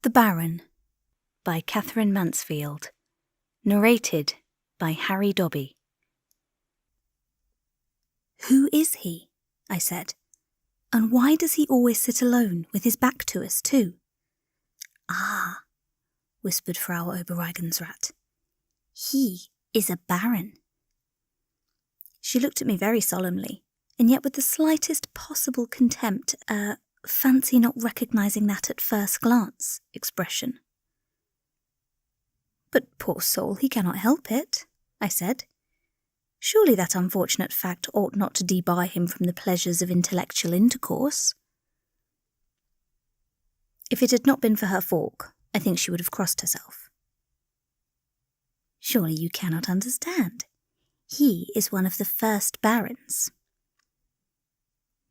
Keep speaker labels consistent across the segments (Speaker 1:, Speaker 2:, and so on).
Speaker 1: The Baron by Katherine Mansfield. Narrated by Harry Dobby. "Who is he?" I said. "And why does he always sit alone, with his back to us, too?" "Ah," whispered Frau Obereigensrat. "He is a baron." She looked at me very solemnly, and yet with the slightest possible contempt, fancy not recognising that at first glance expression. "But poor soul, he cannot help it," I said. "Surely that unfortunate fact ought not to debar him from the pleasures of intellectual intercourse." If it had not been for her fork, I think she would have crossed herself. "Surely you cannot understand. He is one of the first barons."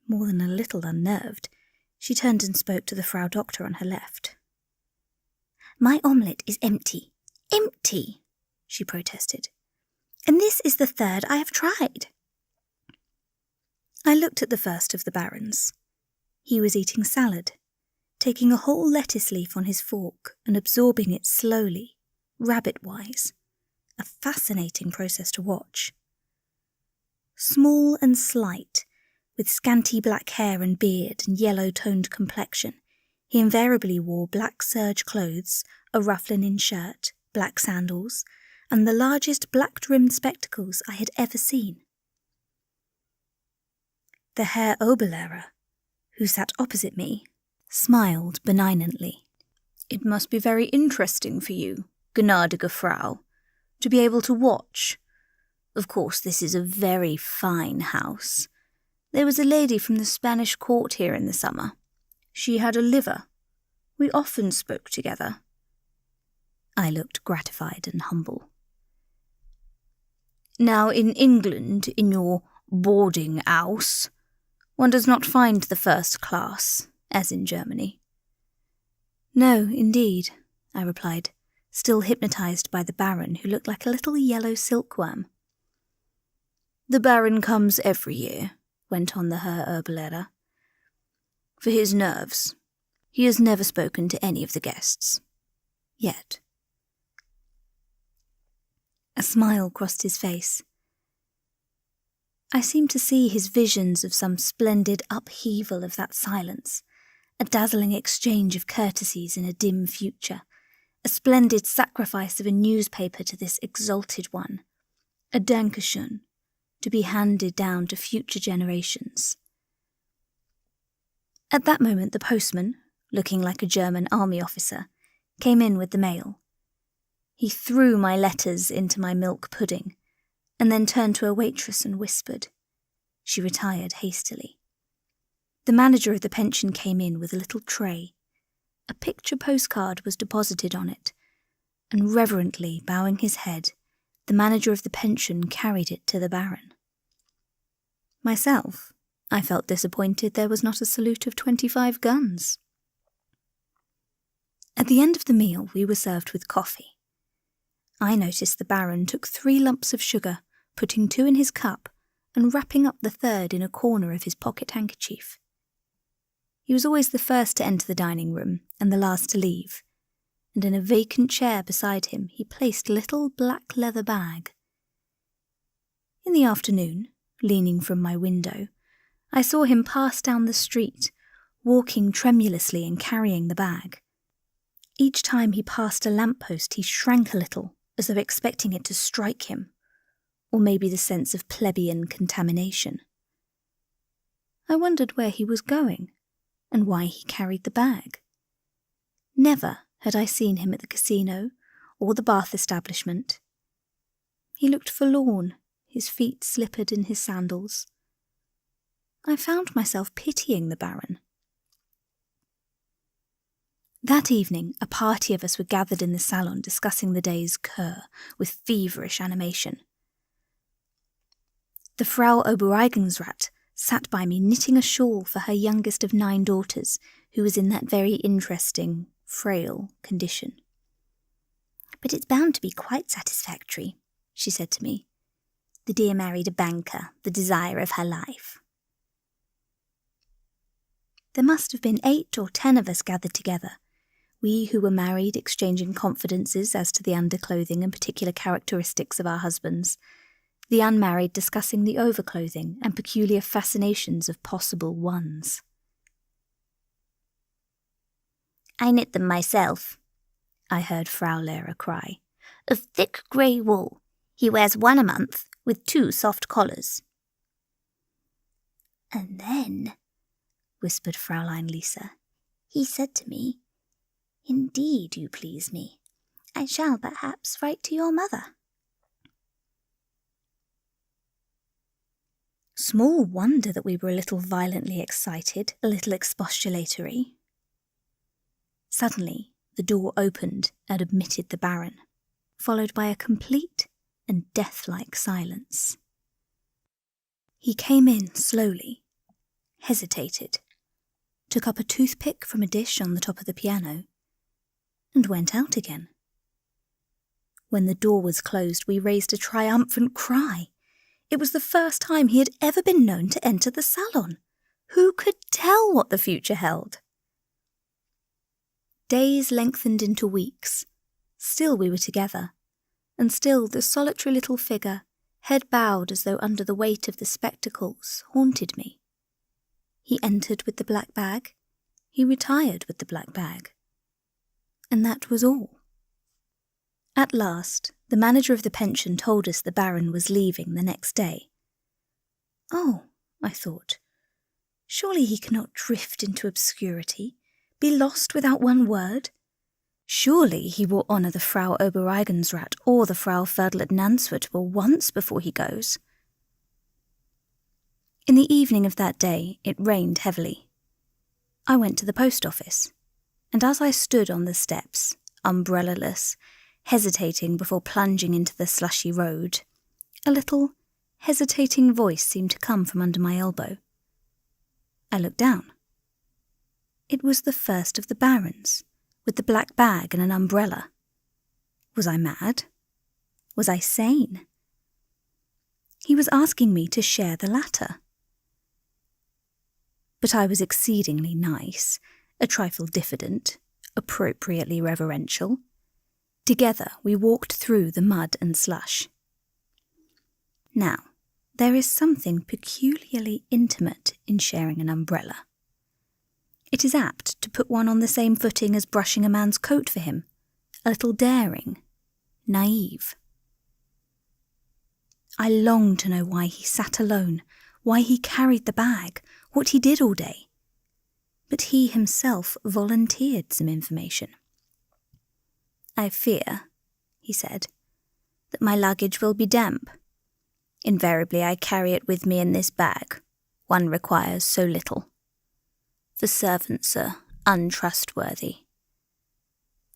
Speaker 1: More than a little unnerved, she turned and spoke to the Frau Doctor on her left. "My omelette is empty. Empty!" she protested. "And this is the third I have tried." I looked at the first of the barons. He was eating salad, taking a whole lettuce leaf on his fork and absorbing it slowly, rabbit-wise. A fascinating process to watch. Small and slight, with scanty black hair and beard and yellow-toned complexion, he invariably wore black serge clothes, a rough linen shirt, black sandals, and the largest black-rimmed spectacles I had ever seen. The Herr Oberlehrer, who sat opposite me, smiled benignantly. "It must be very interesting for you, gnädige Frau, to be able to watch. Of course, this is a very fine house. There was a lady from the Spanish court here in the summer. She had a liver. We often spoke together." I looked gratified and humble. "Now, in England, in your boarding house, one does not find the first class, as in Germany." "No, indeed," I replied, still hypnotised by the Baron, who looked like a little yellow silkworm. "The Baron comes every year," went on the Herr Oberlehrer. "For his nerves. He has never spoken to any of the guests. Yet." A smile crossed his face. I seemed to see his visions of some splendid upheaval of that silence, a dazzling exchange of courtesies in a dim future, a splendid sacrifice of a newspaper to this exalted one, a Dankeschön, to be handed down to future generations. At that moment the postman, looking like a German army officer, came in with the mail. He threw my letters into my milk pudding, and then turned to a waitress and whispered. She retired hastily. The manager of the pension came in with a little tray. A picture postcard was deposited on it, and reverently bowing his head, the manager of the pension carried it to the Baron. Myself, I felt disappointed there was not a salute of 25 guns. At the end of the meal we were served with coffee. I noticed the Baron took 3 lumps of sugar, putting 2 in his cup and wrapping up the third in a corner of his pocket handkerchief. He was always the first to enter the dining room and the last to leave, and in a vacant chair beside him he placed a little black leather bag. In the afternoon, leaning from my window, I saw him pass down the street, walking tremulously and carrying the bag. Each time he passed a lamp-post he shrank a little, as though expecting it to strike him, or maybe the sense of plebeian contamination. I wondered where he was going, and why he carried the bag. Never had I seen him at the casino or the Bath establishment. He looked forlorn, his feet slippered in his sandals. I found myself pitying the Baron. That evening, a party of us were gathered in the salon discussing the day's Kur with feverish animation. The Frau Obereigensrat sat by me knitting a shawl for her youngest of 9 daughters, who was in that very interesting, frail condition. "But it's bound to be quite satisfactory," she said to me. "The dear married a banker, the desire of her life." There must have been 8 or 10 of us gathered together. we who were married exchanging confidences as to the underclothing and particular characteristics of our husbands, the unmarried discussing the overclothing and peculiar fascinations of possible ones.
Speaker 2: "I knit them myself," I heard Frau Lehrer cry. "Of thick grey wool. He wears one a month, with 2 soft collars." "And then," whispered Fraulein Lisa, "he said to me, 'Indeed you please me. I shall perhaps write to your mother.'"
Speaker 1: Small wonder that we were a little violently excited, a little expostulatory. Suddenly, the door opened and admitted the Baron, followed by a complete and death-like silence. He came in slowly, hesitated, took up a toothpick from a dish on the top of the piano, and went out again. When the door was closed, we raised a triumphant cry. It was the first time he had ever been known to enter the salon. Who could tell what the future held? Days lengthened into weeks. Still we were together, and still the solitary little figure, head bowed as though under the weight of the spectacles, haunted me. He entered with the black bag, he retired with the black bag. And that was all. At last, the manager of the pension told us the Baron was leaving the next day. Oh, I thought, surely he cannot drift into obscurity, be lost without one word. Surely he will honour the Frau Obereigensrat or the Frau Viertel-Nansfurt once before he goes. In the evening of that day, it rained heavily. I went to the post office, and as I stood on the steps, umbrella-less, hesitating before plunging into the slushy road, a little, hesitating voice seemed to come from under my elbow. I looked down. It was the first of the Barons, with the black bag and an umbrella. Was I mad? Was I sane? He was asking me to share the latter. But I was exceedingly nice, a trifle diffident, appropriately reverential. Together we walked through the mud and slush. Now, there is something peculiarly intimate in sharing an umbrella. It is apt to put one on the same footing as brushing a man's coat for him, a little daring, naive. I longed to know why he sat alone, why he carried the bag, what he did all day. But he himself volunteered some information. "I fear," he said, "that my luggage will be damp. Invariably I carry it with me in this bag. One requires so little. The servants are untrustworthy."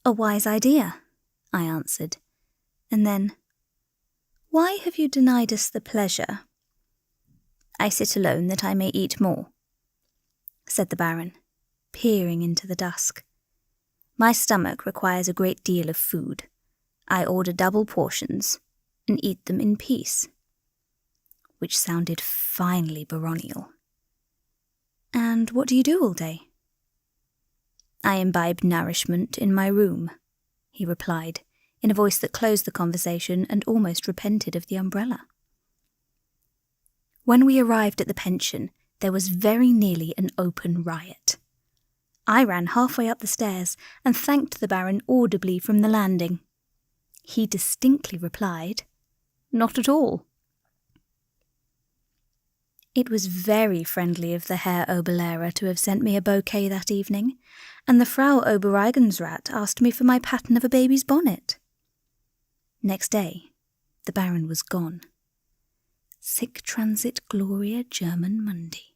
Speaker 1: "A wise idea," I answered, and then, "Why have you denied us the pleasure?" "I sit alone that I may eat more," said the Baron, peering into the dusk. "My stomach requires a great deal of food. I order double portions and eat them in peace," which sounded finely baronial. "And what do you do all day?" "I imbibe nourishment in my room," he replied, in a voice that closed the conversation and almost repented of the umbrella. When we arrived at the pension, there was very nearly an open riot. I ran halfway up the stairs and thanked the Baron audibly from the landing. He distinctly replied, "Not at all." It was very friendly of the Herr Oberlehrer to have sent me a bouquet that evening, and the Frau Obereigensrat asked me for my pattern of a baby's bonnet. Next day, the Baron was gone. Sic transit gloria German mundi.